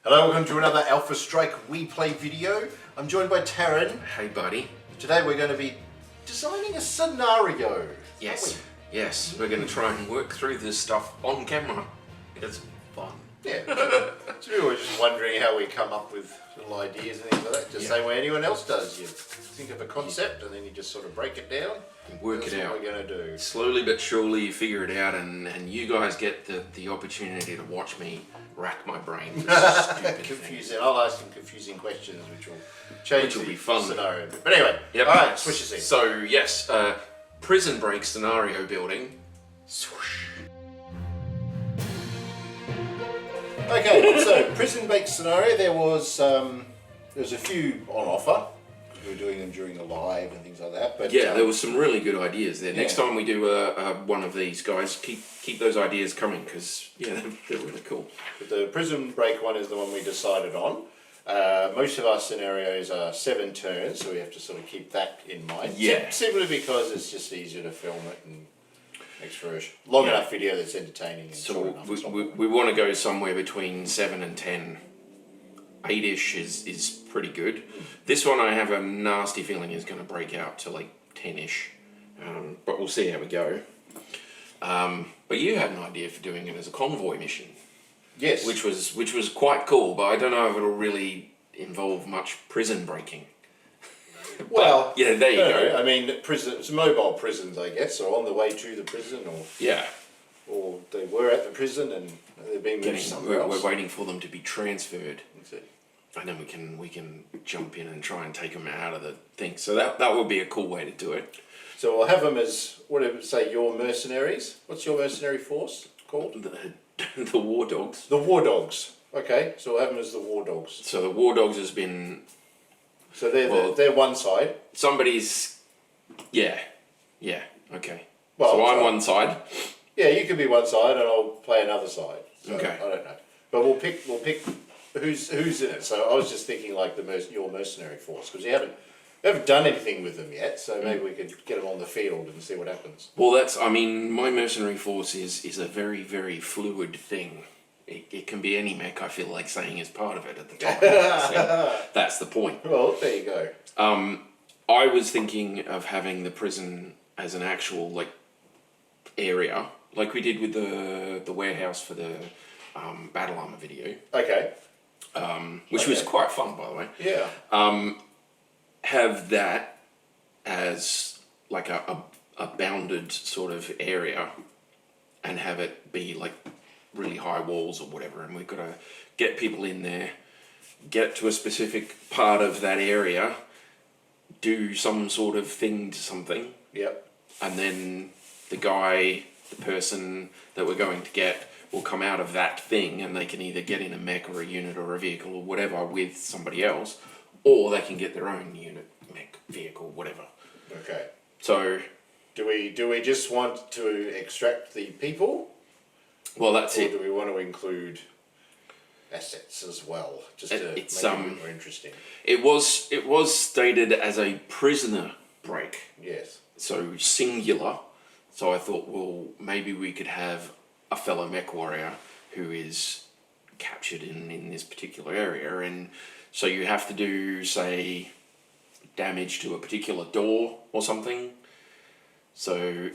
Hello, welcome to another Alpha Strike We Play video. I'm joined by Taryn. Hey buddy. Today we're going to be designing a scenario. Yes, yes. We're going to try and work through this stuff on camera. It's fun. Yeah. So we were just wondering how we come up with little ideas and things like that. Just the same way anyone else does. You think of a concept and then you just sort of break it down. Work it out. That's what we're going to do. Slowly but surely you figure it out, and you guys get the opportunity to watch me rack my brain with stupid Confusing. I'll ask some confusing questions which will change be fun. scenario. But anyway, Yep. alright, switch this in. So yes, prison break scenario building. Swoosh. Okay, so prison break scenario, there was a few on offer. We were doing them during the live and things like that. But Yeah, there was some really good ideas there. Next Yeah. time we do one of these, guys, keep those ideas coming, because they're really cool. But the prison break one is the one we decided on. Most of our scenarios are 7 turns, so we have to sort of keep that in mind. Yeah. Simply because it's just easier to film it and makes for a long enough video that's entertaining and short So enough. we want to go somewhere between 7 and 10. 8-ish is pretty good. This one I have a nasty feeling is going to break out to like 10-ish. But we'll see how we go. But you had an idea for doing it as a convoy mission. Yes. Which was quite cool, but I don't know if it'll really involve much prison breaking. Well, yeah, there you go. I mean, it's mobile prisons, I guess, or on the way to the prison, or they were at the prison and they've been moved somewhere else. We're waiting for them to be transferred. That's it. And then we can jump in and try and take them out of the thing. So that would be a cool way to do it. So we'll have them as, your mercenaries. What's your mercenary force called? The War Dogs. The War Dogs. Okay, so we'll have them as the War Dogs. So the War Dogs has been... So they're one side. Somebody's... Yeah, okay. Well, so I'm one side. Yeah, you could be one side and I'll play another side. So Okay. I don't know. But we'll pick who's in it. So I was just thinking like your mercenary force, because we haven't done anything with them yet, so maybe we could get them on the field and see what happens. Well, my mercenary force is a very, very fluid thing. It can be any mech, I feel like saying, is part of it at the time. So that's the point. Well, there you go. I was thinking of having the prison as an actual area, like we did with the warehouse for the battle armor video. Okay. Which was quite fun, by the way. Yeah. Have that as like a bounded sort of area, and have it be like really high walls or whatever, and we've got to get people in there, get to a specific part of that area, do some sort of thing to something. Yep. And then the person that we're going to get will come out of that thing, and they can either get in a mech or a unit or a vehicle or whatever with somebody else, or they can get their own unit, mech, vehicle, whatever. Okay. So Do we just want to extract the people? Well, that's Or it. do we want to include assets as well, just to make it a bit more interesting? It was stated as a prisoner break, Yes. so singular. So I thought, well, maybe we could have a fellow mech warrior who is captured in this particular area, and so you have to do, say, damage to a particular door or something. So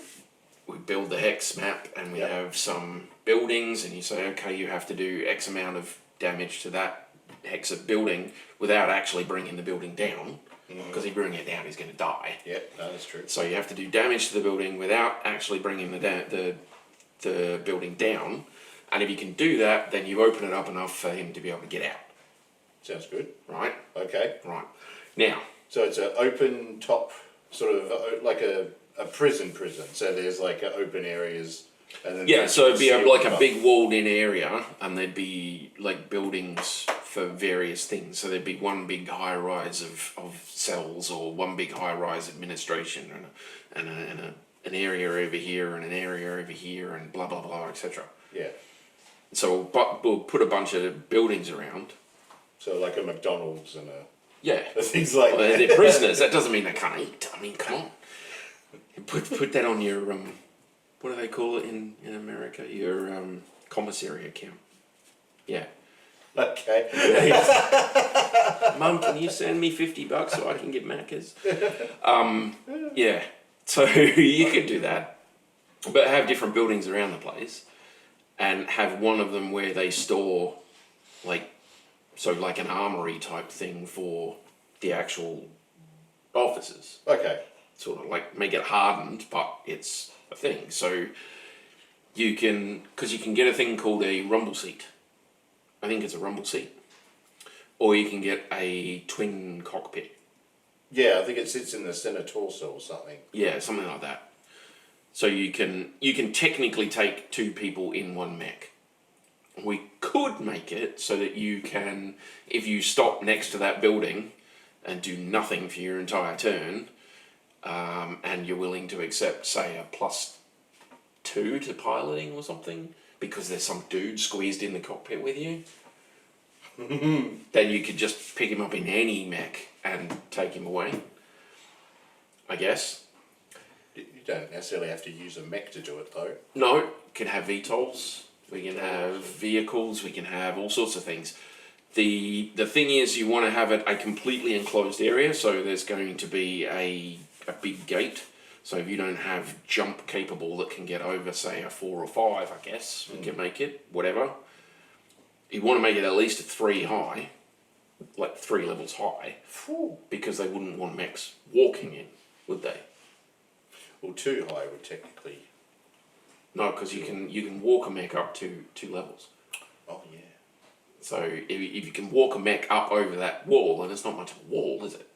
we build the hex map, and we have some buildings, and you say, okay, you have to do X amount of damage to that hex of building without actually bringing the building down, because if you bring it down, he's going to die. Yeah, no, that's true. So you have to do damage to the building without actually bringing the building down, and if you can do that, then you open it up enough for him to be able to get out. Sounds good. Right? Okay. Right. Now... So it's an open top, sort of like a prison. So there's like open areas. And then so it'd be a big walled in area, and there'd be like buildings for various things. So there'd be one big high rise of cells, or one big high rise administration, and an area over here, and an area over here, and blah blah blah, etc. Yeah. So we'll put a bunch of buildings around. So like a McDonald's and Yeah. things like that. They're prisoners. That doesn't mean they can't eat. I mean, come on. Put that on your what do they call it in America? Your commissary account. Yeah. Okay. Mum, can you send me $50 so I can get Macca's? Yeah. So you could do that, but have different buildings around the place, and have one of them where they store, like an armory type thing for the actual offices. Okay. Sort of like make it hardened, but it's a thing. So you can get a thing called a rumble seat. I think it's a rumble seat. Or you can get a twin cockpit. Yeah, I think it sits in the center torso or something. Yeah, something like that. So you can technically take two people in one mech. We could make it so that you can, if you stop next to that building and do nothing for your entire turn, and you're willing to accept, say, a +2 to piloting or something, because there's some dude squeezed in the cockpit with you, then you could just pick him up in any mech and take him away, I guess. You don't necessarily have to use a mech to do it, though. No, you can have VTOLs, we can have vehicles, we can have all sorts of things. The thing is, you want to have it a completely enclosed area, so there's going to be a big gate. So if you don't have jump capable that can get over, say, a 4 or 5, I guess, we can make it, whatever. You want to make it at least a 3 high, like 3 levels high, because they wouldn't want mechs walking in, would they? Well, 2 high would technically... No, because you can walk a mech up to 2 levels. Oh, yeah. So if you can walk a mech up over that wall, then it's not much of a wall, is it?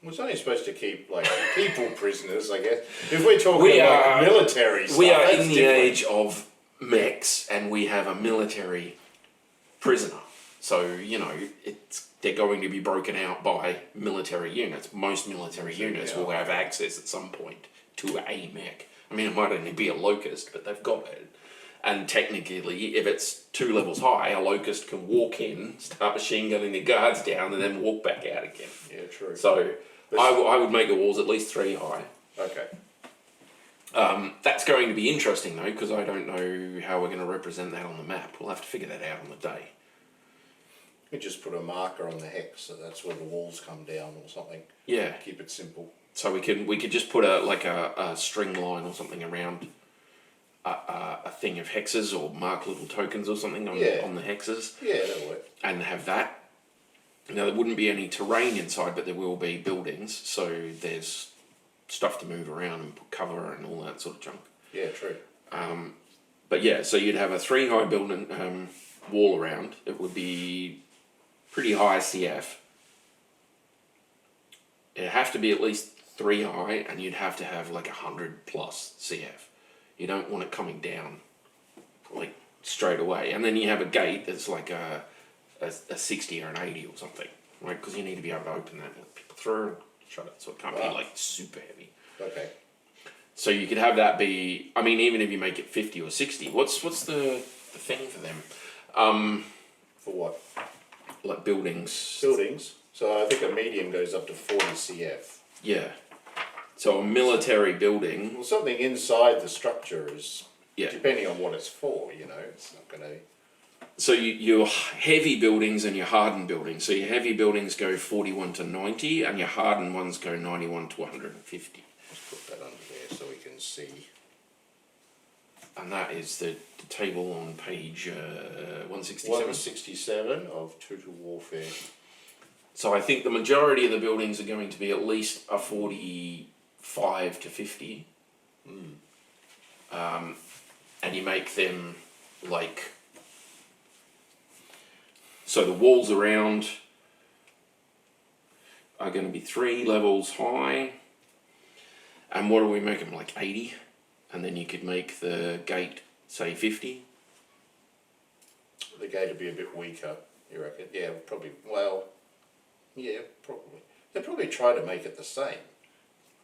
Well, it's only supposed to keep, like, people prisoners, I guess. If we're talking about military stuff, we are that's in the different. age of mechs, and we have a military prisoner. So, you know, they're going to be broken out by military units. Most military units will have access at some point to a mech. I mean, it might only be a locust, but they've got it. And technically, if it's 2 levels high, a locust can walk in, start machine gunning the guards down, and then walk back out again. Yeah, true. So I would make the walls at least 3 high. Okay. That's going to be interesting, though, because I don't know how we're going to represent that on the map. We'll have to figure that out on the day. You just put a marker on the hex, so that's where the walls come down or something. Yeah. Keep it simple. So we could just put a string line or something around a thing of hexes, or mark little tokens or something on the hexes. Yeah, that'll work. And have that. Now, there wouldn't be any terrain inside, but there will be buildings, so there's stuff to move around and put cover and all that sort of junk. Yeah, true. But yeah, so you'd have a 3 high building wall around. It would be pretty high CF. It'd have to be at least 3 high, and you'd have to have like 100 plus CF. You don't want it coming down like straight away. And then you have a gate that's like a 60 or an 80 or something, right? Because you need to be able to open that and let people through and shut it, so it can't be like super heavy. Okay. So you could have that be, I mean, even if you make it 50 or 60, what's the thing for them? For what? Like buildings. Buildings. So I think a medium goes up to 40 CF. Yeah. So a military building. Well, something inside the structure is, Yeah. depending on what it's for, you know, it's not going to... So your heavy buildings and your hardened buildings. So your heavy buildings go 41 to 90, and your hardened ones go 91 to 150. Let's put that under there so we can see. And that is the table on page 167. 167 of Total Warfare. So I think the majority of the buildings are going to be at least a 45 to 50. And you make them like... So the walls around are going to be 3 levels high. And what do we make them, like 80? And then you could make the gate, say, 50. The gate would be a bit weaker, you reckon? Yeah, probably. Well, yeah, probably. They'll probably try to make it the same.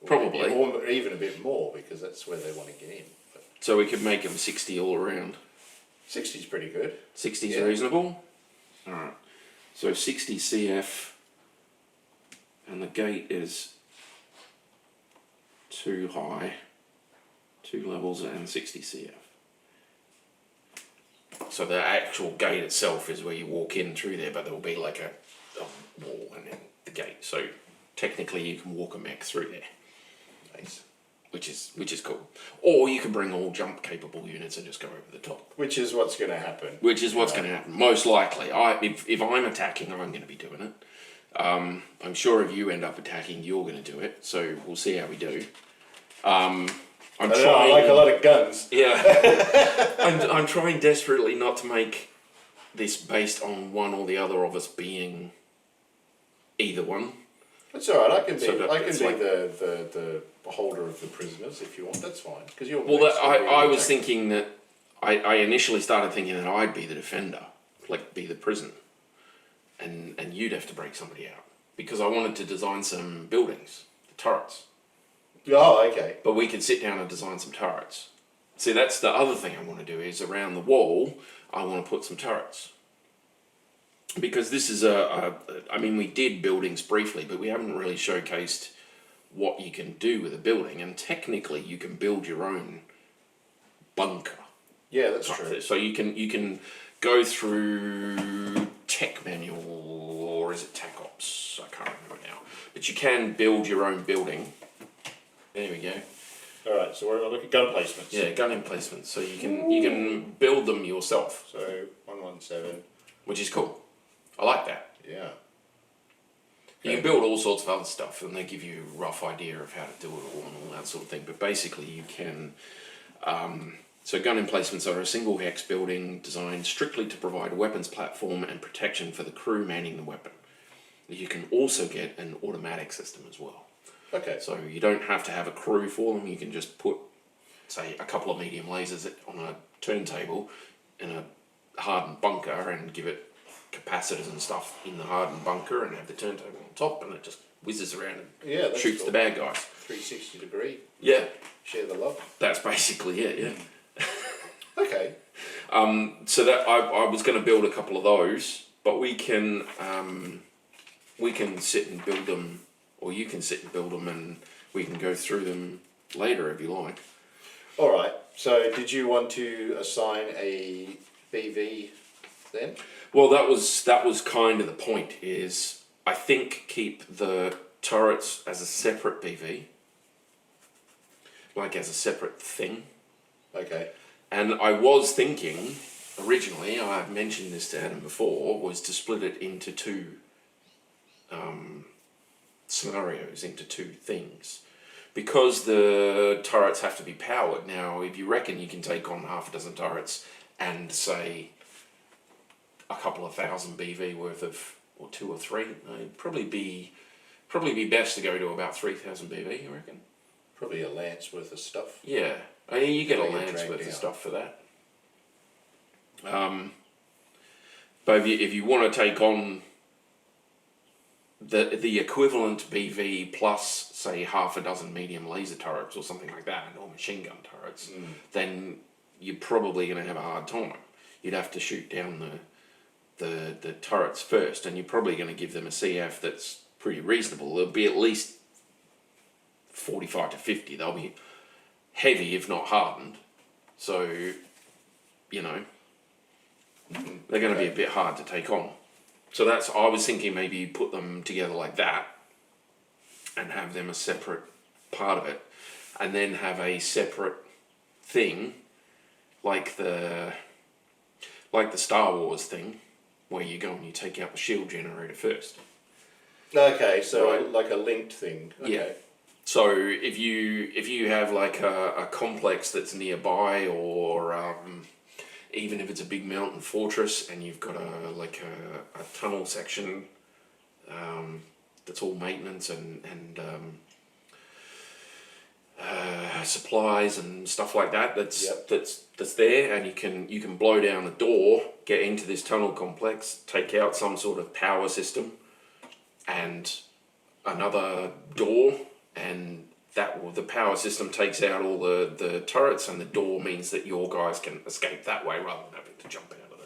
Probably. Or even a bit more, because that's where they want to get in. But So we could make them 60 all around. 60's pretty good. 60's Yeah. reasonable? Alright. So 60 CF, and the gate is 2 high, 2 levels, and 60 CF. So the actual gate itself is where you walk in through there, but there will be like a wall and then the gate. So technically you can walk a mech through there. Nice. Which is cool. Or you can bring all jump capable units and just go over the top. Which is what's going to happen. Which is what's going to happen. Most likely. If I'm attacking, I'm going to be doing it. I'm sure if you end up attacking, you're going to do it. So we'll see how we do. I like a lot of guns. Yeah. I'm trying desperately not to make this based on one or the other of us being either one. That's all right. I can be like the holder of the prisoners if you want. That's fine. Because you're. Well, I was thinking that I initially started thinking that I'd be the defender, like be the prison, and you'd have to break somebody out because I wanted to design some buildings, turrets. Oh, okay. But we could sit down and design some turrets. See, that's the other thing I want to do is around the wall. I want to put some turrets. Because this is I mean, we did buildings briefly, but we haven't really showcased what you can do with a building. And technically, you can build your own bunker. Yeah, that's true. So you can go through tech manual, or is it tech ops? I can't remember now. But you can build your own building. There we go. All right, so we're going to look at gun placements. Yeah, gun emplacements. So you can build them yourself. So 117. Which is cool. I like that. Yeah. You can build all sorts of other stuff, and they give you a rough idea of how to do it all and all that sort of thing. But basically, you can. So gun emplacements are a single hex building designed strictly to provide a weapons platform and protection for the crew manning the weapon. You can also get an automatic system as well. Okay. So you don't have to have a crew for them. You can just put, say, a couple of medium lasers on a turntable in a hardened bunker and give it capacitors and stuff in the hardened bunker and have the turntable on top, and it just whizzes around and shoots cool. the bad guys. 360 degree. Yeah. Share the love. That's basically it, yeah. Okay. So that I was going to build a couple of those, but we can sit and build them, or you can sit and build them, and we can go through them later if you like. All right. So did you want to assign a BV then? Well, that was kind of the point. Is I think keep the turrets as a separate BV, like as a separate thing. Okay. And I was thinking originally, I've mentioned this to Adam before, was to split it into two scenarios, into two things. Because the turrets have to be powered. Now, if you reckon you can take on half a dozen turrets and say a couple of thousand BV worth of, or 2 or 3, it'd probably be best to go to about 3,000 BV, you reckon? Probably a lance worth of stuff. Yeah, I mean, you get a Make it lance drag worth down. of stuff for that. But if you want to take on the equivalent BV plus, say, half a dozen medium laser turrets or something like that, or machine gun turrets, then you're probably going to have a hard time. You'd have to shoot down the turrets first, and you're probably going to give them a CF that's pretty reasonable. There'll be at least 45 to 50. They'll be heavy, if not hardened. So, you know, they're going to be a bit hard to take on. So I was thinking maybe you put them together like that and have them a separate part of it, and then have a separate thing like the Star Wars thing where you go and you take out the shield generator first. Okay, so Right. like a linked thing. Okay. Yeah. So if you have like a complex that's nearby, or even if it's a big mountain fortress and you've got a tunnel section that's all maintenance and supplies and stuff like that that's there, and you can blow down a door, get into this tunnel complex, take out some sort of power system and another door, and the power system takes out all the turrets, and the door means that your guys can escape that way rather than having to jump out of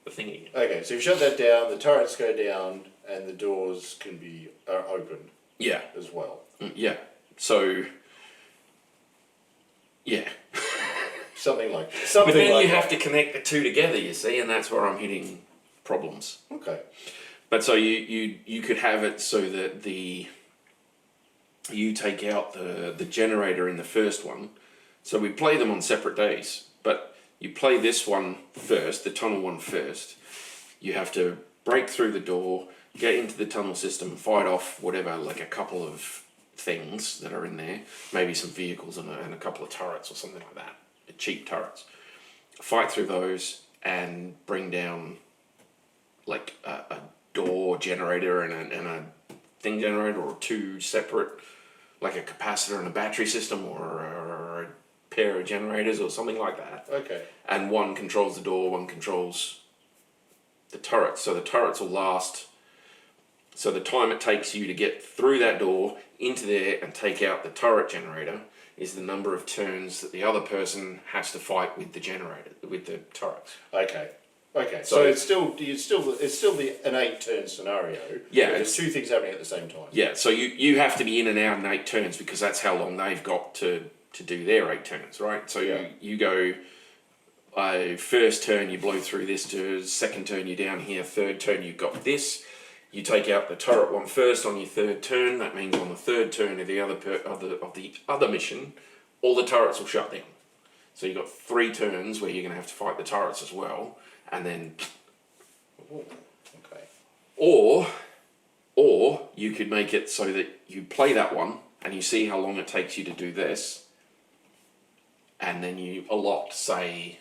the thing again. Okay, so you shut that down, the turrets go down, and the doors are opened. Yeah. As well. Yeah. So, yeah. Something like that. But Something then like you that. have to connect the two together, you see, and that's where I'm hitting problems. Okay. But so you could have it so that you take out the generator in the first one. So we play them on separate days, but you play this one first, the tunnel one first. You have to break through the door, get into the tunnel system, fight off whatever, like a couple of things that are in there, maybe some vehicles and a couple of turrets or something like that, cheap turrets. Fight through those and bring down like a door generator and a thing generator, or two separate, like a capacitor and a battery system, or a pair of generators or something like that. Okay. And one controls the door, one controls the turrets. So the turrets will last. So the time it takes you to get through that door, into there, and take out the turret generator is the number of turns that the other person has to fight with the generator, with the turrets. Okay. Okay. So it's still an 8-turn scenario. Yeah. There's two things happening at the same time. Yeah. So you have to be in and out in 8 turns, because that's how long they've got to do their 8 turns, right? So you go. First turn you blow through this, to second turn you're down here, third turn you've got this. You take out the turret one first on your third turn. That means on the third turn of the other mission, all the turrets will shut down. So you've got 3 turns where you're going to have to fight the turrets as well, and then. Ooh, okay. Or you could make it so that you play that one and you see how long it takes you to do this, and then you allot, say,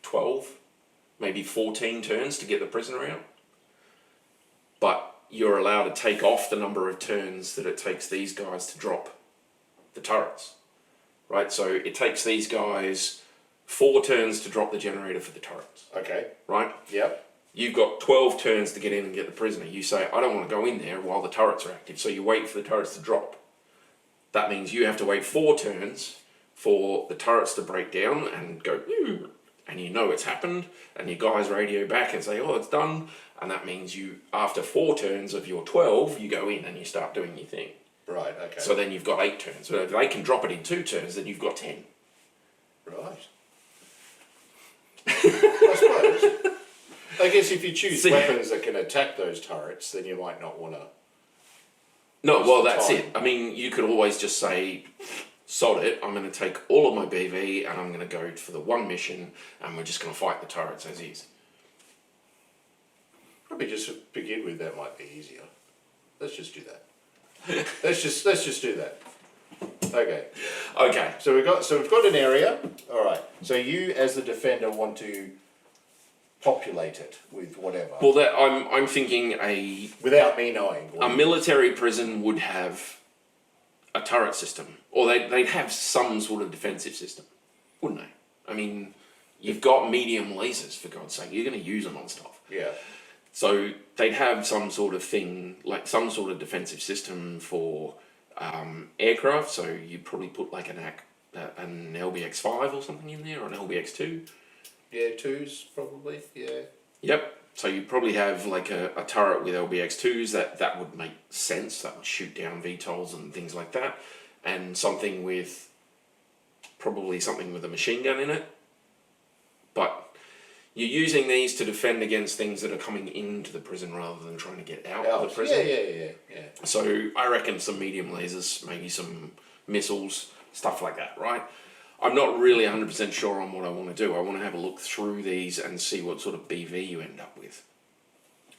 12, maybe 14 turns to get the prisoner out. But you're allowed to take off the number of turns that it takes these guys to drop the turrets, right? So it takes these guys 4 turns to drop the generator for the turrets. Okay. Right? Yep. You've got 12 turns to get in and get the prisoner. You say, I don't want to go in there while the turrets are active, so you wait for the turrets to drop. That means you have to wait 4 turns for the turrets to break down and go, ooh, and you know it's happened, and your guys radio back and say, oh, it's done. And that means you, after 4 turns of your 12, you go in and you start doing your thing. Right, okay. So then you've got 8 turns. So if they can drop it in 2 turns, then you've got 10. Right. I suppose. I guess if you choose weapons that can attack those turrets, then you might not want to. No, well, that's it. I mean, you could always just say, sod it, I'm going to take all of my BV and I'm going to go for the one mission, and we're just going to fight the turrets as is. Probably just to begin with, that might be easier. Let's just do that. let's just do that. Okay. Okay. So we've got an area. All right. So you, as the defender, want to populate it with whatever. Well, that I'm thinking without me knowing. A military prison would have a turret system, or they'd have some sort of defensive system, wouldn't they? I mean, you've got medium lasers, for God's sake. You're going to use them on stuff. Yeah. So they'd have some sort of thing, like some sort of defensive system for aircraft. So you'd probably put like an LBX-5 or something in there, or an LBX-2. Yeah, 2s probably. Yeah. Yep. So you probably have like a turret with LBX-2s that would make sense. That would shoot down VTOLs and things like that, and probably something with a machine gun in it. But you're using these to defend against things that are coming into the prison rather than trying to get out of the prison. Yeah. So I reckon some medium lasers, maybe some missiles, stuff like that, right? I'm not really 100% sure on what I want to do. I want to have a look through these and see what sort of BV you end up with.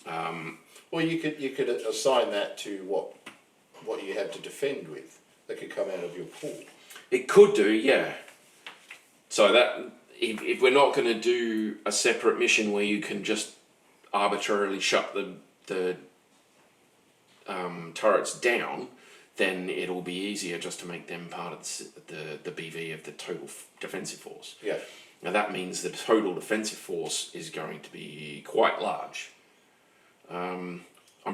Well, you could assign that to what you have to defend with that could come out of your pool. It could do, yeah. So that if we're not going to do a separate mission where you can just arbitrarily shut the turrets down, then it'll be easier just to make them part of the BV of the total defensive force. Yeah. Now that means the total defensive force is going to be quite large. I'm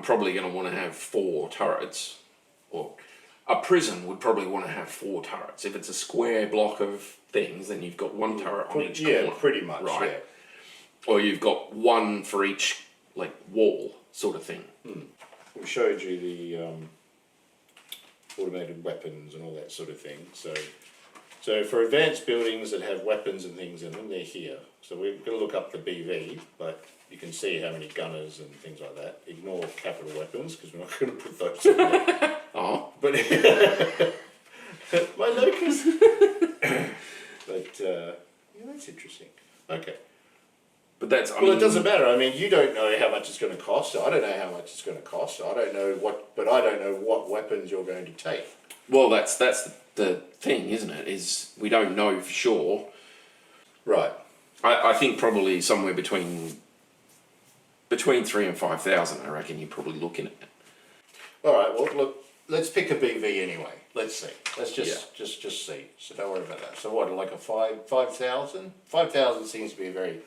probably going to want to have 4 turrets, or a prison would probably want to have 4 turrets. If it's a square block of things, then you've got 1 turret on each corner. Yeah, pretty much, right? Yeah. Or you've got 1 for each like wall sort of thing. We showed you the automated weapons and all that sort of thing. So So for advanced buildings that have weapons and things in them, they're here. So we've got to look up the BV, but you can see how many gunners and things like that. Ignore capital weapons because we're not going to put those in there. Oh, But my locus. But yeah, that's interesting. Okay. but that's Well, it doesn't matter. I mean, you don't know how much it's going to cost. I don't know how much it's going to cost. I don't know but I don't know what weapons you're going to take. Well, that's the thing, isn't it? Is we don't know for sure. Right. I think probably somewhere between 3,000 and 5,000. I reckon you're probably looking at. All right. Well, look. Let's pick a BV anyway. Let's see. Let's just Yeah. just see. So don't worry about that. So what? Like a 5,000? 5,000 seems to be a very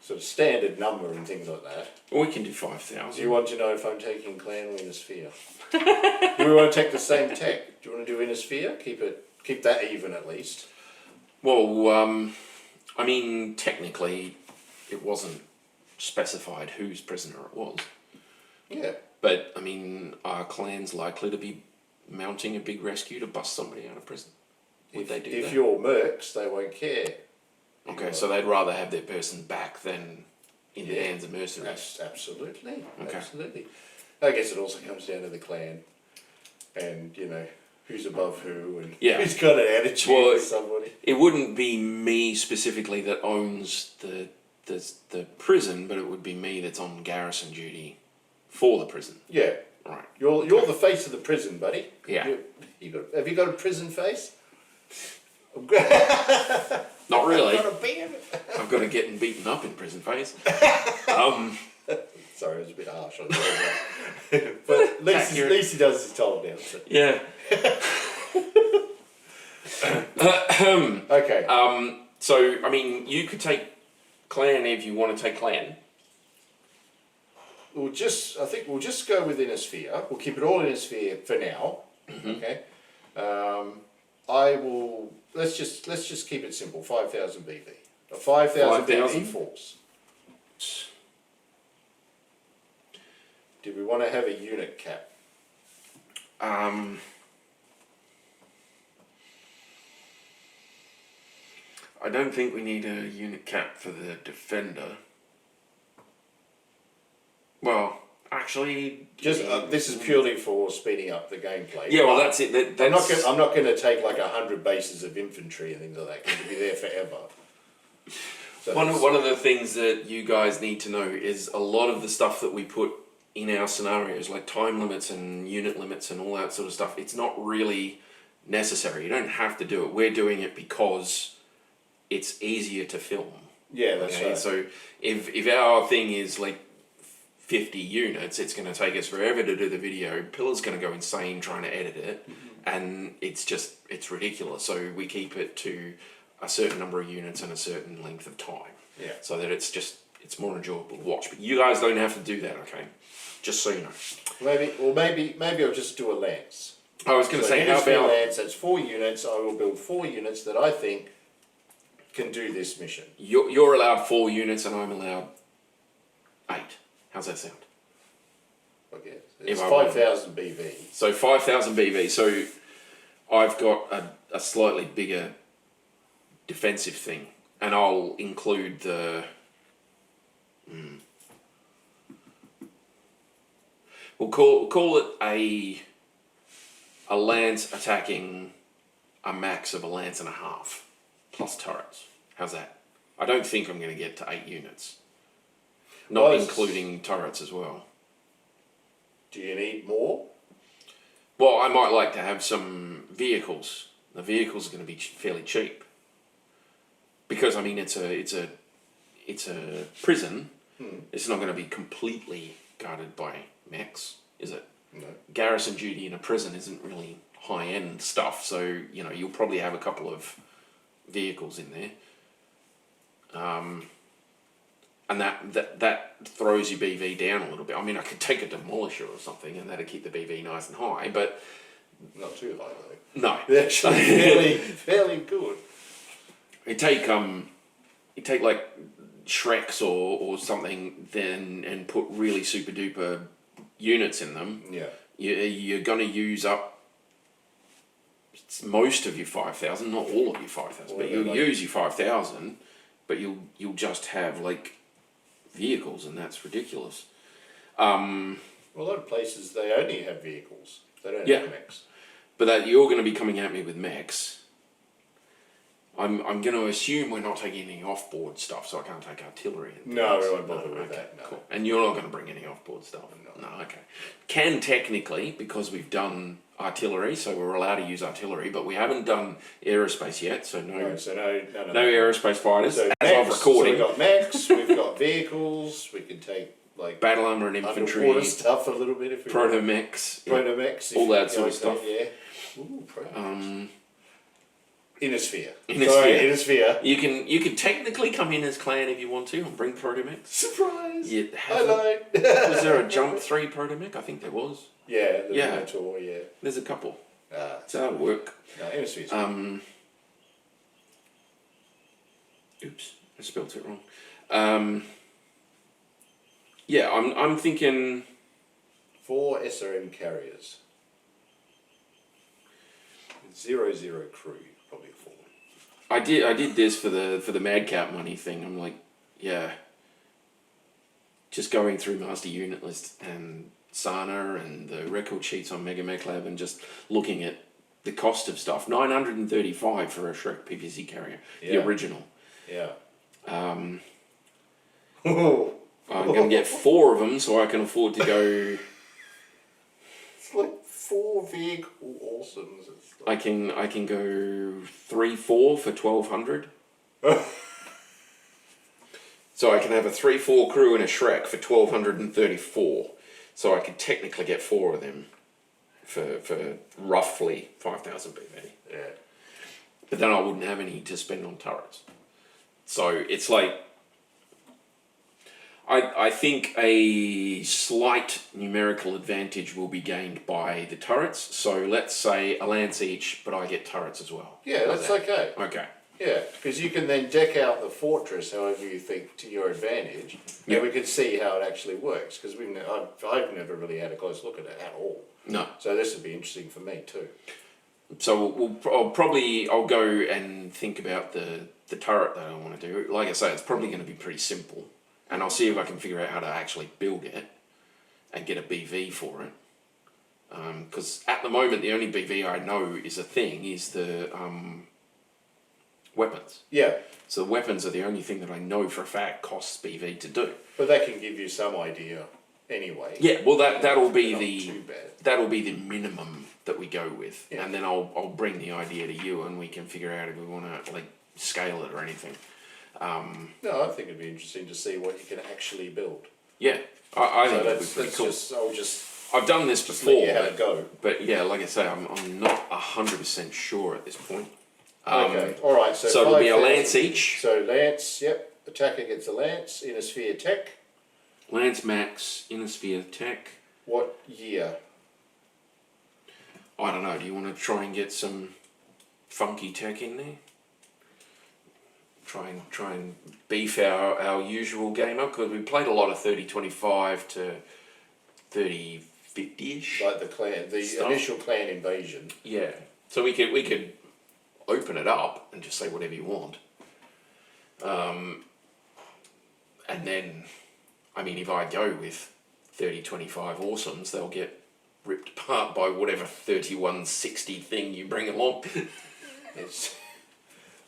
sort of standard number and things like that. We can do Do 5,000. you want to know if I'm taking clan or inner sphere? Do we want to take the same tech? Do you want to do inner sphere? Keep that even at least. Well, I mean, technically, it wasn't specified whose prisoner it was. Yeah. But, I mean, are clans likely to be mounting a big rescue to bust somebody out of prison? Would they do that? If you're mercs, they won't care. Okay, so they'd rather have their person back than in the Yeah. hands of mercenaries. Absolutely. Okay. Absolutely. I guess it also comes down to the clan and, who's above who and Yeah. who's got an attitude Well, with somebody. It wouldn't be me specifically that owns the prison, but it would be me that's on garrison duty for the prison. Yeah. Right. You're the face of the prison, buddy. Yeah. Have you got a prison face? Not really. Got a beard? I've got to get beaten up in prison phase. Sorry, it was a bit harsh on that. But at least he does his job now. So. Yeah. Okay. So, I mean, you could take clan if you want to take clan. I think we'll just go with inner sphere. We'll keep it all inner sphere for now. Okay. Let's just keep it simple. 5,000 BV. A 5,000 BV 5,000? force. Do we want to have a unit cap? I don't think we need a unit cap for the defender. Well, actually, Just this is purely for speeding up the gameplay. yeah. Well, that's it. I'm not going to take like 100 bases of infantry and things like that because it'll be there forever. So One of the things that you guys need to know is a lot of the stuff that we put in our scenarios, like time limits and unit limits and all that sort of stuff, it's not really necessary. You don't have to do it. We're doing it because it's easier to film. Yeah, that's right. So if our thing is like 50 units, it's going to take us forever to do the video. Pillar's going to go insane trying to edit it, and it's ridiculous. So we keep it to a certain number of units and a certain length of time. Yeah. So that it's more enjoyable to watch. But you guys don't have to do that, okay? Just so you know. Maybe I'll just do a lance. I was going to say, inner how sphere about lance? That's 4 units. I will build 4 units that I think can do this mission. you're allowed 4 units and I'm allowed 8. How's that sound? Okay. It's If I 5,000 BV. So 5,000 BV. So I've got a slightly bigger defensive thing, and I'll include the. We'll call it a lance attacking a max of a lance and a half plus turrets. How's that? I don't think I'm going to get to 8 units, not including turrets as well. Do you need more? Well, I might like to have some vehicles. The vehicles are going to be fairly cheap because I mean it's a prison. It's not going to be completely guarded by mechs, is it? No. Garrison duty in a prison isn't really high end stuff, so you'll probably have a couple of vehicles in there. And that throws your BV down a little bit. I mean, I could take a demolisher or something, and that'd keep the BV nice and high, but Not too high though. no. They're actually fairly good. You take like Shreks or something, then and put really super duper units in them. Yeah. You're gonna use up most of your 5,000, not all of your 5,000, but you'll use your 5,000, but you'll just have like vehicles, and that's ridiculous. Well, a lot of places they only have vehicles. They don't Yeah. have mechs. But that you're going to be coming at me with mechs. I'm going to assume we're not taking any off-board stuff, so I can't take artillery. And No, things. we won't bother with okay, that. No. Cool. And you're not going to bring any off-board stuff. No, okay. Can technically, because we've done artillery, so we're allowed to use artillery, but we haven't done aerospace yet, so no aerospace fighters. So as of recording, so we've got mechs, we've got vehicles. We can take like battle armor and infantry, underwater stuff a little bit if we proto mechs, proto mechs, all that sort of stuff. Yeah. Ooh, proto Innosphere. Innosphere. You can technically come in as clan if you want to and bring proto mechs. Surprise! Hello. Was there a jump 3 proto mech? I think there was. Yeah. Minotaur, yeah. There's a couple. So that'll work. No, Innosphere's oops, I spelled it wrong. Yeah, I'm thinking 4 SRM carriers. 0 crew, probably a 4. I did this for the Madcap money thing. I'm like, yeah. Just going through master unit list and Sana and the record sheets on Mega Mech Lab and just looking at the cost of stuff. 935 for a Shrek PPC carrier, the original. Yeah. I'm going to get 4 of them so I can afford to go. It's like 4 vehicle awesomes. I can go 3-4 for 1,200. So I can have a 3-4 crew and a Shrek for 1,234. So I could technically get 4 of them for roughly 5,000 BV. Yeah. But then I wouldn't have any to spend on turrets. So it's like, I think a slight numerical advantage will be gained by the turrets. So let's say a lance each, but I get turrets as well. Yeah, that's okay. Okay. Yeah, because you can then deck out the fortress however you think to your advantage, and we can see how it actually works. Because I've never really had a close look at it at all. No. So this would be interesting for me too. So I'll go and think about the turret that I want to do. Like I say, it's probably going to be pretty simple, and I'll see if I can figure out how to actually build it and get a BV for it. Because at the moment, the only BV I know is a thing is the weapons. Yeah. So the weapons are the only thing that I know for a fact costs BV to do. But that can give you some idea anyway. Yeah, well that'll be the the minimum that we go with, and then I'll bring the idea to you, and we can figure out if we want to like scale it or anything. No, I think it'd be interesting to see what you can actually build. Yeah, I think that'd be pretty cool. I've done this before, let you have a go. But yeah, like I say, I'm not 100% sure at this point. Okay, all right. So it'll be a lance each. So lance, yep. Attacker gets a lance. Innosphere tech. Lance max, Innosphere tech. What year? I don't know. Do you want to try and get some funky tech in there? Try and beef our usual game up, because we played a lot of 30-25 to 30-50-ish. Like the stuff. Initial clan invasion. Yeah. So we could open it up and just say whatever you want. And then, I mean, if I go with 30-25 awesomes, they'll get ripped apart by whatever 3160 thing you bring along.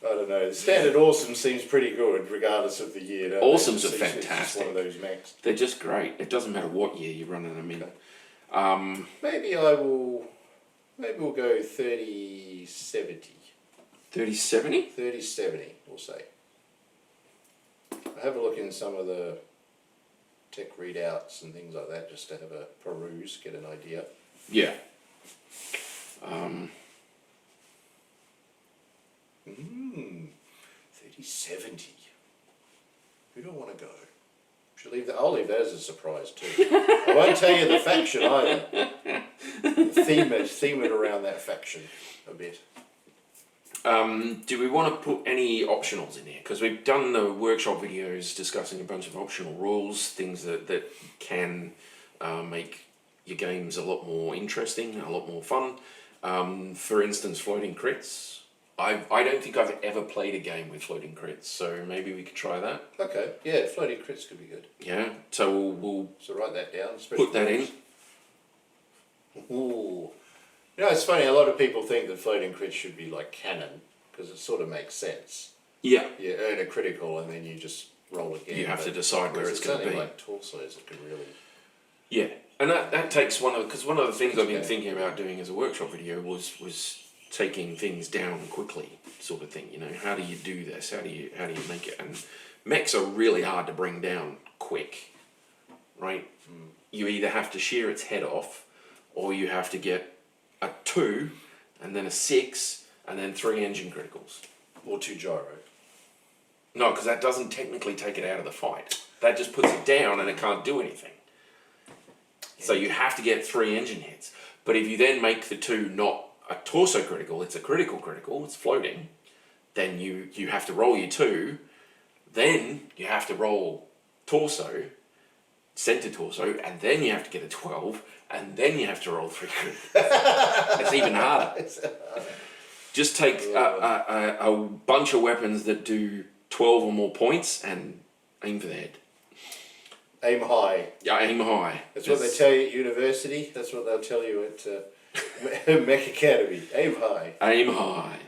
I don't know. The standard awesome seems pretty good, regardless of the year. Awesomes are fantastic. fantastic. It's just one of those mechs. They're just great. It doesn't matter what year you're running them in. Maybe we'll go 30-70. 3070? 30-70, we'll say. Have a look in some of the tech readouts and things like that, just to have a peruse, get an idea. Yeah. 30-70. Who do I want to go? Should leave that. I'll leave that as a surprise too. I won't tell you the faction either. Theme it around that faction a bit. Do we want to put any optionals in here? Because we've done the workshop videos discussing a bunch of optional rules, things that can make your games a lot more interesting, a lot more fun. For instance, floating crits. I don't think I've ever played a game with floating crits, so maybe we could try that. Okay, yeah, floating crits could be good. Yeah, so we'll So write that down. put that in. Ooh. You know, it's funny, a lot of people think that floating crits should be like cannon, because it sort of makes sense. Yeah. You earn a critical and then you just roll again. You have to decide where it's going to be. Like torsos, it can really... Yeah, and that takes one of the things I've been thinking about doing as a workshop video was taking things down quickly, sort of thing. You know, how do you do this? How do you make it? And mechs are really hard to bring down quick, right? You either have to shear its head off, or you have to get a 2, and then a 6, and then 3 engine criticals. Or 2 gyro. No, because that doesn't technically take it out of the fight. That just puts it down and it can't do anything. So you have to get 3 engine hits. But if you then make the 2 not a torso critical, it's a critical, it's floating, then you have to roll your 2, then you have to roll torso, center torso, and then you have to get a 12, and then you have to roll 3 criticals. It's even harder. Just take a bunch of weapons that do 12 or more points and aim for the head. Aim high. Yeah, aim high. That's what they tell you at university. That's what they'll tell you at Mech Academy. Aim high. Aim high.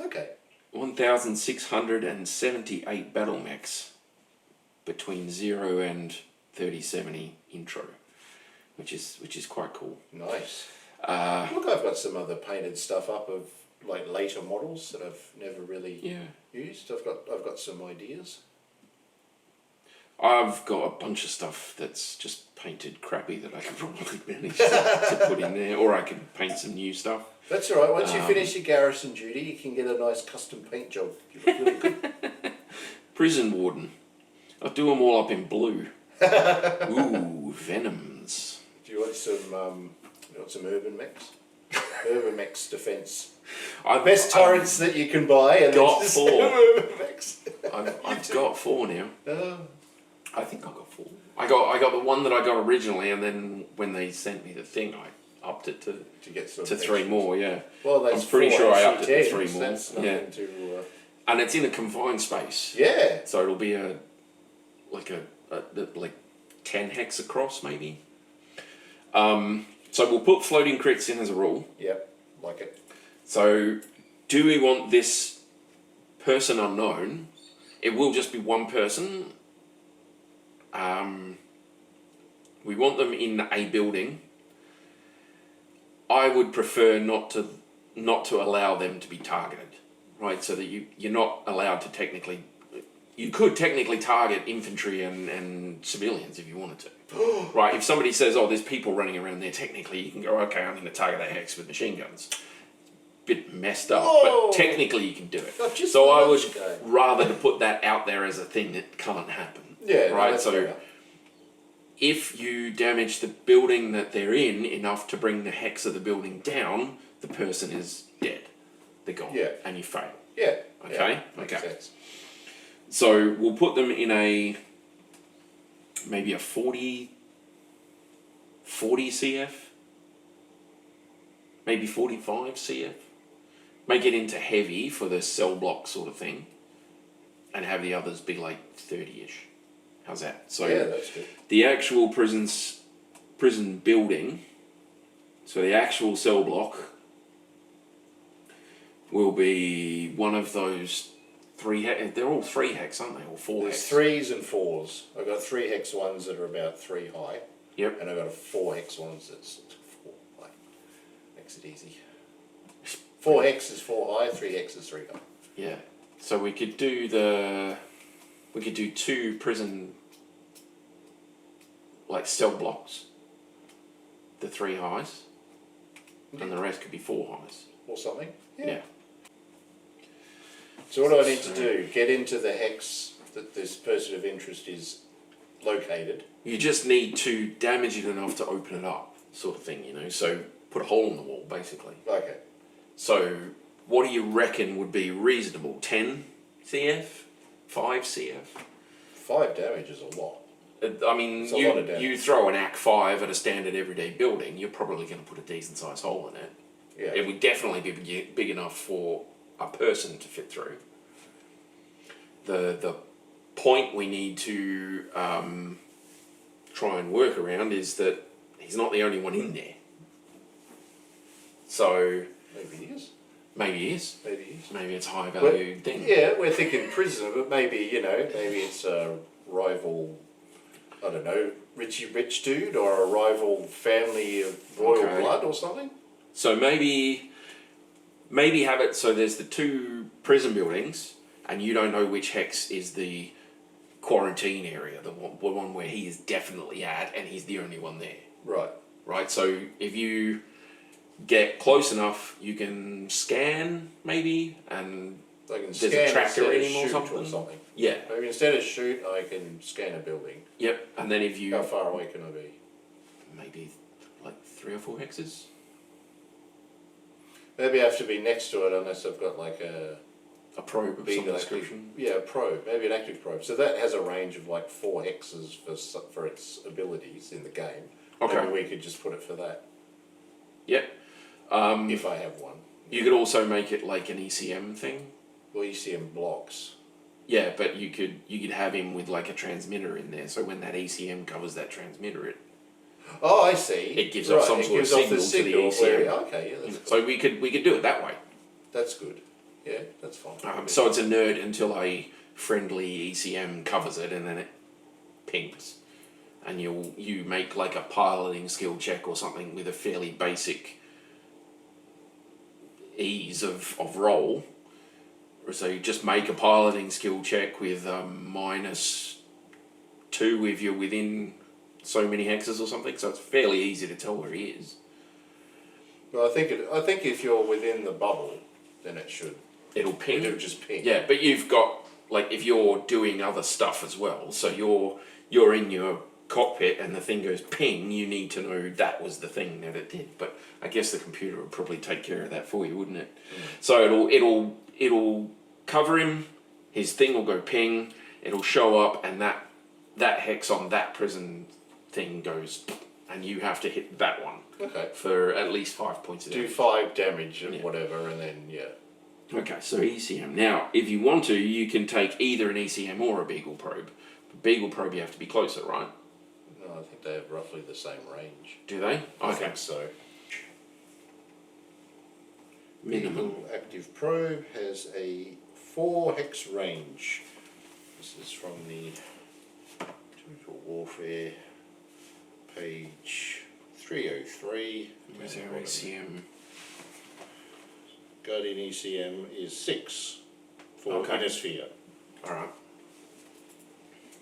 Okay. 1,678 battle mechs between 0 and 3070 intro, which is quite cool. Nice. Look, I've got some other painted stuff up of like later models that I've never really used. I've got some ideas. I've got a bunch of stuff that's just painted crappy that I could probably manage to put in there, or I could paint some new stuff. That's all right. Once you finish your garrison duty, you can get a nice custom paint job. You look really good. Prison warden. I'll do them all up in blue. Ooh, venoms. Do you want some urban mechs? Urban mechs defense. Best torrents that you can buy, and got then 4. urban mechs. I've got 4 now. I think I've got 4. I got the one that I got originally, and then when they sent me the thing, I upped it to get some to 3 more. Yeah. Well, that's I'm pretty sure I upped it to 3 more. That's nothing to. And it's in a confined space. Yeah. So it'll be like 10 hex across maybe. So we'll put floating crits in as a rule. Yep, like it. So do we want this person unknown? It will just be one person. We want them in a building. I would prefer not to allow them to be targeted, right? So that you're not allowed to technically. You could technically target infantry and civilians if you wanted to. Right, if somebody says, oh, there's people running around there, technically you can go, okay, I'm going to target that hex with machine guns. Bit messed up, but technically you can do it. So I would rather to put that out there as a thing that can't happen. Yeah, right. No, So if you damage the building that they're in enough to bring the hex of the building down, the person is dead. They're gone. Yeah. And you fail. Yeah. Okay? Yeah, okay. sense. So we'll put them in maybe a 40 CF, maybe 45 CF. Make it into heavy for the cell block sort of thing, and have the others be like 30-ish. How's that? So yeah, that's good. The actual prison building, so the actual cell block will be one of those 3 hex. They're all 3 hex, aren't they? Or 4 hex? There's 3s and 4s. I've got 3 hex ones that are about 3 high. Yep. And I've got a 4 hex ones that's 4 high. Makes it easy. 4 hex is 4 high, 3 hex is 3 high. Yeah. So we could do 2 prison like cell blocks. The 3 highs. And the rest could be 4 highs. Or something. Yeah. So what do I need to do? Get into the hex that this person of interest is located. You just need to damage it enough to open it up, sort of thing, you know. So put a hole in the wall, basically. Okay. So what do you reckon would be reasonable? 10 CF? 5 CF? 5 damage is a lot. I mean, It's a lot of damage. you throw an AC 5 at a standard everyday building, you're probably going to put a decent sized hole in it. Yeah. It would definitely be big enough for a person to fit through. The point we need to try and work around is that he's not the only one in there. So Maybe he is. maybe he is. Maybe he is. Maybe it's a high value thing. Yeah, we're thinking prisoner, but maybe, maybe it's a rival, I don't know, Richie Rich dude or a rival family of royal blood or something. So maybe have it so there's the two prison buildings and you don't know which hex is the quarantine area, the one where he is definitely at and he's the only one there. Right. Right, so if you get close enough, you can scan maybe, and I can there's scan a tracker in him or something. Yeah. Maybe instead of shoot, I can scan a building. Yep, and then if you... How far away can I be? Maybe like 3 or 4 hexes? Maybe I have to be next to it unless I've got like a probe of some description. Yeah, a probe. Maybe an active probe. So that has a range of like 4 hexes for its abilities in the game. Okay. Maybe we could just put it for that. Yep. If I have one. You could also make it like an ECM thing. Well, you see in blocks. Yeah, but you could have him with like a transmitter in there, so when that ECM covers that transmitter, Oh, I see. It gives off some sort of signal to the ECM. Okay, yeah, that's So we could do it that way. That's good. Yeah, that's fine. So it's a nerd until a friendly ECM covers it, and then it pings, and you make like a piloting skill check or something with a fairly basic ease of roll. So you just make a piloting skill check with -2 if you're within so many hexes or something. So it's fairly easy to tell where he is. Well, I think if you're within the bubble, then It'll ping. It'll just ping. Yeah, but you've got like if you're doing other stuff as well. So you're in your cockpit and the thing goes ping. You need to know that was the thing that it did. But I guess the computer would probably take care of that for you, wouldn't it? So it'll cover him. His thing will go ping. It'll show up, and that hex on that prison thing goes, and you have to hit that one. Okay. For at least 5 points of damage. Do 5 damage and whatever, and then Okay, so ECM. Now, if you want to, you can take either an ECM or a Beagle probe. But Beagle probe, you have to be closer, right? No, I think they have roughly the same range. Do they? I think so. Minimum. Beagle active probe has a 4 hex range. This is from the Total Warfare page 303. Where's our ECM? Guardian ECM is 6 for Okay. Hemisphere. Alright.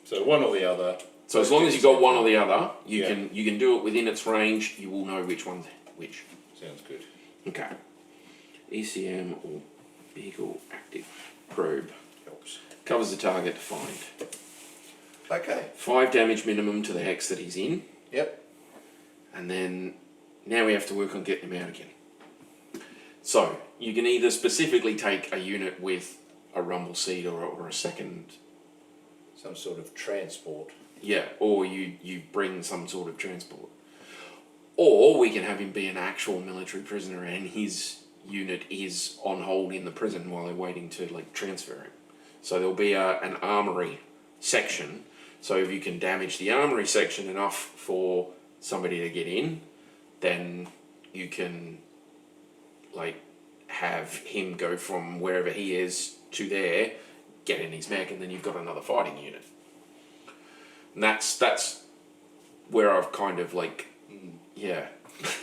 So one or the other. So as long as you've got one or the other, you Yeah. can do it within its range, you will know which one's which. Sounds good. Okay. ECM or Beagle active probe. Helps. Covers the target defined. Okay. 5 damage minimum to the hex that he's in. Yep. And then now we have to work on getting him out again. So you can either specifically take a unit with a rumble seed or a second, Some sort of transport. yeah, or you bring some sort of transport, or we can have him be an actual military prisoner and his unit is on hold in the prison while they're waiting to like transfer him. So there'll be an armory section. So if you can damage the armory section enough for somebody to get in, then you can like have him go from wherever he is to there, get in his mech, and then you've got another fighting unit. And that's where I've kind of like, yeah.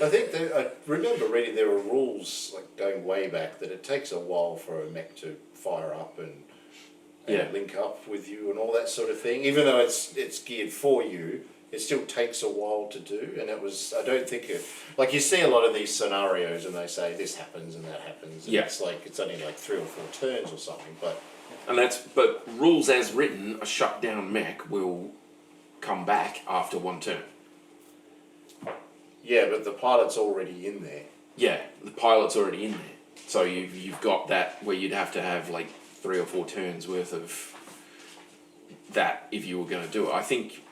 I think I remember reading there were rules like going way back that it takes a while for a mech to fire up and link up with you and all that sort of thing. Even though it's geared for you, it still takes a while to do. And I don't think like you see a lot of these scenarios and they say this happens and that happens. And it's like it's only like 3 or 4 turns or something. But rules as written, a shut down mech will come back after 1 turn. Yeah, but the pilot's already in there. Yeah, the pilot's already in there. So you've got that where you'd have to have like 3 or 4 turns worth of that if you were going to do it. I think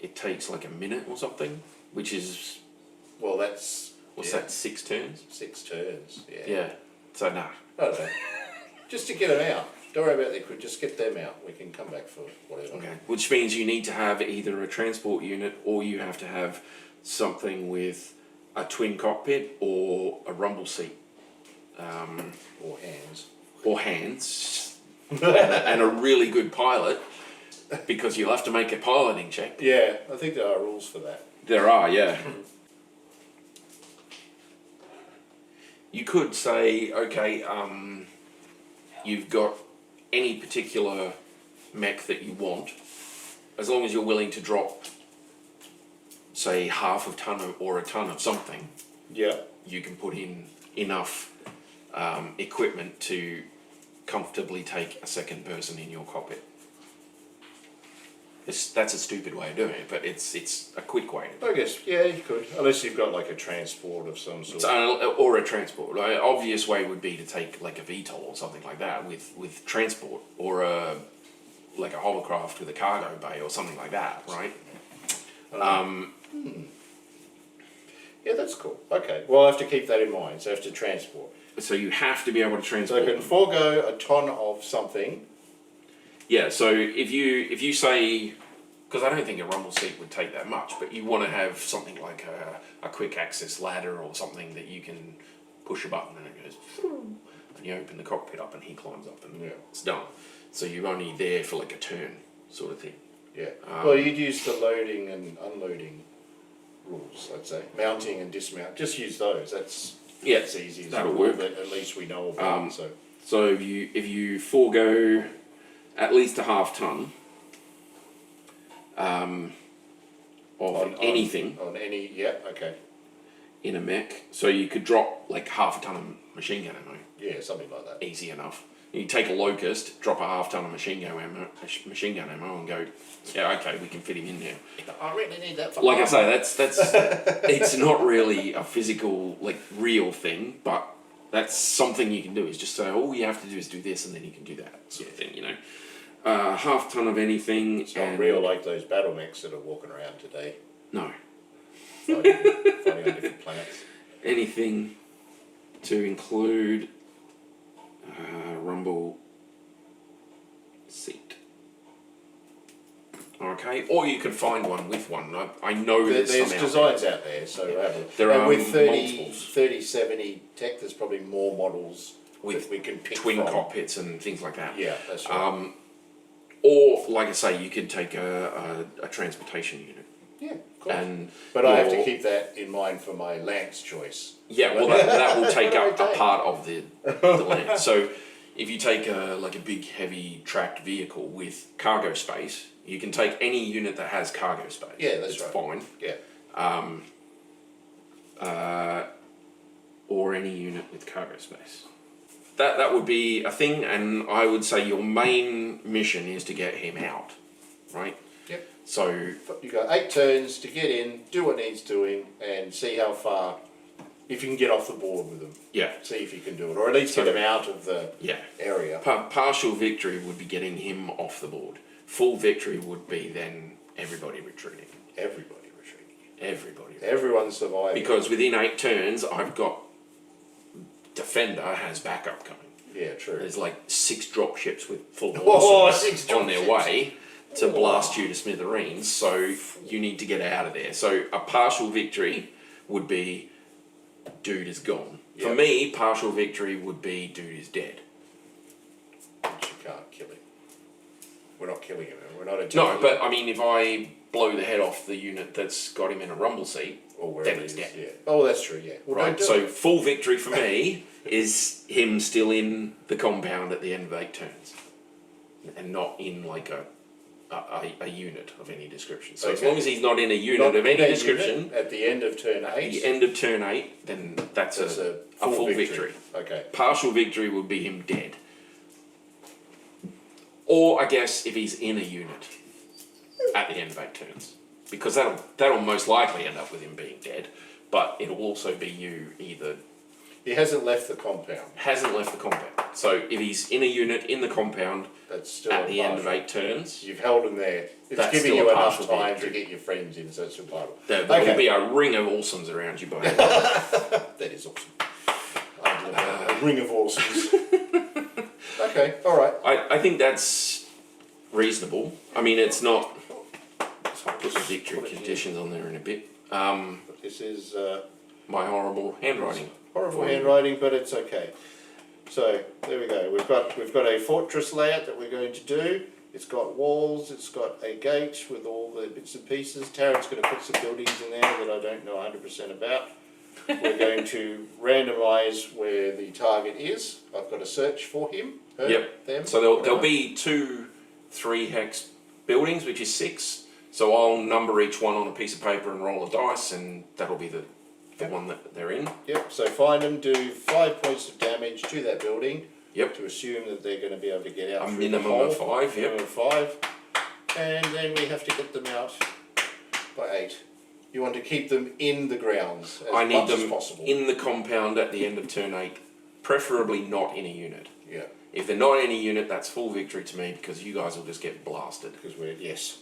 it takes like a minute or something, which is... Well, that's What's Yeah. that? 6 turns. 6 turns. Yeah. Yeah. So nah. I don't know. Just to get them out. Don't worry about the crew. Just get them out. We can come back for whatever. Okay. Which means you need to have either a transport unit or you have to have something with a twin cockpit or a rumble seat. Or hands. Or hands. and a really good pilot, because you'll have to make a piloting check. Yeah, I think there are rules for that. There are, yeah. You could say, okay, you've got any particular mech that you want, as long as you're willing to drop, say, half a ton or a ton of something, Yeah. you can put in enough equipment to comfortably take a second person in your cockpit. That's a stupid way of doing it, but it's a quick way to do it. I guess, yeah, you could. Unless you've got like a transport of some sort. Or a transport. An obvious way would be to take like a VTOL or something like that with transport, or like a hovercraft with a cargo bay or something like that, right? Yeah, that's cool. Okay, well, I have to keep that in mind. So I have to transport. So you have to be able to So transport. I can forego a ton of something. Yeah. So if you say, because I don't think a rumble seat would take that much, but you want to have something like a quick access ladder or something that you can push a button and it goes, and you open the cockpit up and he climbs up and it's done. So you're only there for like a turn sort of thing. Yeah. Well, you'd use the loading and unloading rules, I'd say. Mounting and dismount. Just use those. That's easy. That'll work. That at least we know about. So if you forego at least a half ton of anything On any, yeah, okay. in a mech, so you could drop like half a ton of machine gun ammo. Yeah, something like that. Easy enough. You take a locust, drop a half ton of machine gun ammo, and go, yeah, okay, we can fit him in there. I really need that for Like I say, that's it's not really a physical, like real thing, but that's something you can do. Is just say, all you have to do is do this, and then you can do that sort of thing, you know. Half ton of anything. It's not real like those battle mechs that are walking around today. No. Fighting on different planets. Anything to include rumble seat. Okay, or you could find one with one. I know There's some designs out there, so have a, there are with multiples. 3070 tech, there's probably more models With that we can pick twin from. cockpits and things like that. Yeah, that's right. Or, like I say, you could take a transportation unit. Yeah, of course. And But I have to keep that in mind for my Lance choice. yeah, well, that will take up a part of the land. So, if you take a big, heavy tracked vehicle with cargo space, you can take any unit that has cargo space. Yeah, that's it's right. fine. Yeah. Or any unit with cargo space. That would be a thing, and I would say your main mission is to get him out, right? Yep. So You got 8 turns to get in, do what needs doing, and see how far, if you can get off the board with them. yeah, See if you can do it, or at least get him out of the area. partial victory would be getting him off the board. Full victory would be then everybody retreating. Everybody retreating. Everybody. Everyone's surviving. Because within 8 turns, I've got Defender has backup coming. Yeah, true. There's like 6 drop ships with full Oh, horses 6 drop on their ships. way to blast you to smithereens. So you need to get out of there. So a partial victory would be dude is gone. For Yep. me, partial victory would be dude is dead. But you can't kill him. We're not killing him. We're not attacking No, him. but I mean, if I blow the head off the unit that's got him in a rumble seat, Or wherever then he's he is, dead. yeah. Oh, that's true, yeah. Well, Right, don't do so it. full victory for me is him still in the compound at the end of 8 turns, and not in like a unit of any description. So as Okay. long as he's not in a unit Not of any in a description, unit at the end of turn 8. at the end of turn 8, then that's a full victory. Okay. Partial victory would be him dead. Or I guess if he's in a unit at the end of 8 turns, because that'll most likely end up with him being dead. But it'll also be you either He hasn't left the compound. Hasn't left the compound. So if he's in a unit in the compound That's still at a the end of partial. 8 turns, You've held him there. It's That's giving still you a enough partial time victory. to get your friends in, so it's a part of there Okay. will be a ring of awesomes around you, buddy. That is awesome. A ring of awesomes. Okay, alright. I think that's reasonable. I mean, it's not. I'll put the victory conditions on there in a bit. This is My horrible handwriting. horrible handwriting, but it's okay. So there we go. We've got a fortress layout that we're going to do. It's got walls. It's got a gate with all the bits and pieces. Taryn's going to put some buildings in there that I don't know 100% about. We're going to randomise where the target is. I've got to search for him. Her, Yep. them. So there'll be 2 3-hex buildings, which is 6. So I'll number each one on a piece of paper and roll a dice, and that'll be the one that they're in. Yep. So find them. Do 5 points of damage to that building. Yep. To assume that they're going to be able to get out. A through minimum the hole. of 5. Yep. Minimum of 5. And then we have to get them out by 8. You want to keep them in the grounds as I need much as them possible. in the compound at the end of turn 8, preferably not in a unit. Yeah, If they're not in a unit, that's full victory to me because you guys will just get blasted. because we're yes.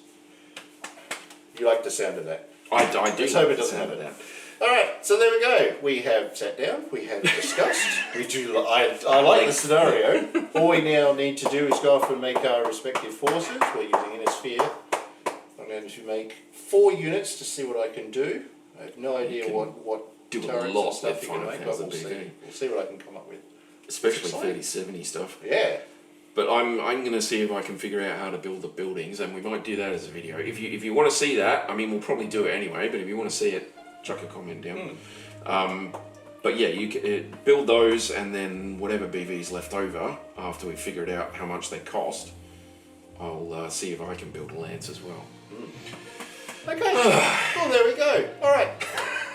You like the sound of that. I do. Let's hope it like the doesn't sound happen. of that. All right, so there we go. We have sat down. We have discussed. we do. I like the scenario. All we now need to do is go off and make our respective forces. We're using Inner Sphere. I'm going to make 4 units to see what I can do. I have no idea can what do a turrets lot and stuff with you're going to make, but 5,000 we'll see. BV. We'll see what I can come up with. Especially Exciting. 3070 stuff. Yeah. But I'm going to see if I can figure out how to build the buildings, and we might do that as a video. If you want to see that, I mean, we'll probably do it anyway. But if you want to see it, chuck a comment down. But yeah, you can build those, and then whatever BV is left over after we figured out how much they cost, I'll see if I can build a lance as well. Okay. Well, there we go. All right.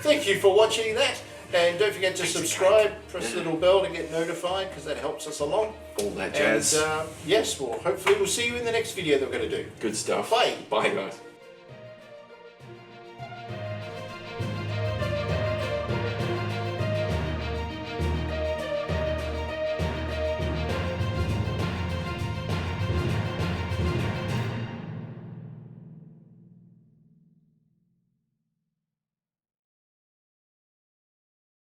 Thank you for watching that. And don't forget to subscribe, press the little bell to get notified because that helps us along. All that jazz. And yes, well, hopefully we'll see you in the next video that we're going to do. Good stuff. Bye. Bye, guys.